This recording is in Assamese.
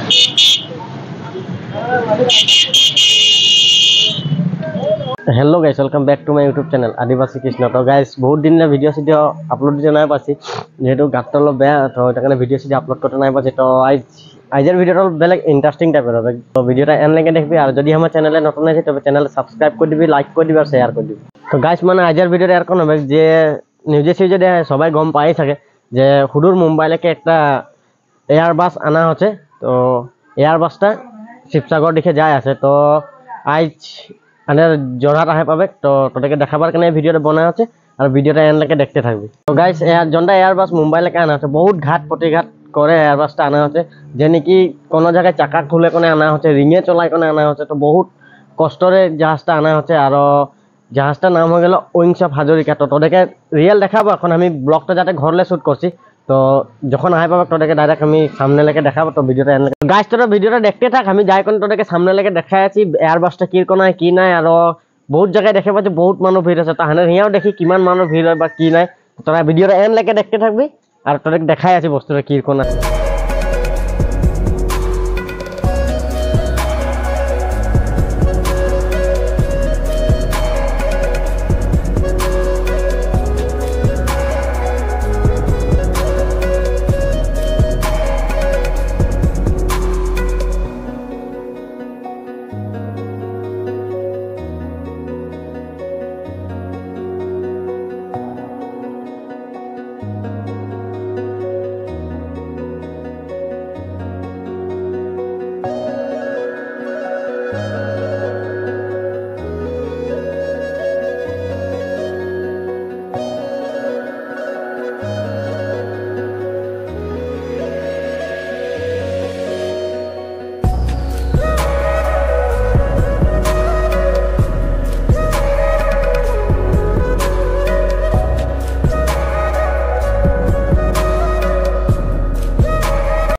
Hello guys, welcome back to my YouTube channel Adivasi Krishna. तो गाइस बहुत दिन वीडियो सीडियो अपलोड दिया ना पासी जेहेतु गात अलग बेया तो ताकने वीडियो सीडियो अपलोड करते ना पासी। तो आइजर वीडियो बेलेग इंटरेस्टिंग टाइपर तो वीडियो एनलेके देखबी और जदि हमारे चैनल नतुन आछे तबे चैनल सब्सक्राइब कर दिबी, लाइक कर दिबी और शेयर कर दिबी। तो गाइस माने आइजर वीडियो यार कोन হবে যে নিউজে সিউজে দেয় সবাই গম পাই থাকে যে হুডুর মুম্বাইলেকে একটা এয়ারবাস আনা হচ্ছে। তো এয়ারবাসটা শিবসাগর দিকে যায় আছে। তো আজ আনে যোরহাট আহে পাবে। তো তোদেরকে দেখাবার কারণে ভিডিওটা বনা হচ্ছে আর ভিডিওটা এনলেকে দেখতে থাকবি। তো গাইস জনটা এয়ারবাস মুম্বাইলেকে আনা হচ্ছে, বহুত ঘাট প্রতিঘাট করে এয়ারবাসটা আনা হচ্ছে যে নাকি কোনো জায়গায় চাকা খুলে কোনে আনা হচ্ছে, রিঙে চলাই কোনে আনা হচ্ছে। তো বহুত কষ্টরে জাহাজটা আনা হচ্ছে আর জাহাজটার নাম হয়ে গেল উইংস অফ হাজরিকা। তো তোদেরকে রিয়েল দেখাবো, এখন আমি ব্লগটা যাতে ঘরলে শুট করছি। তো যখন আহে পাবে তোদেরকে ডাইরেক্ট আমি সামনে লেগে দেখাবো। তো ভিডিওটা এনলেকে গাইস তোরা ভিডিওটা দেখতে থাক, আমি যাই কোন তোদেরকে সামনে লেগে দেখাই আছি এয়ারবাসটা কি কোনায় কি নাই। আর বহুত জায়গায় দেখে পাচ্ছি বহুত মানুষ ভিড় আছে। তাহলে হিয়াও দেখি কিমান মানুষ ভিড় হয় বা কি নাই। তোরা ভিডিওটা এনলেকে দেখতে থাকবি আর তোদেরকে দেখাই আছি বস্তুটা কি কোন আছে।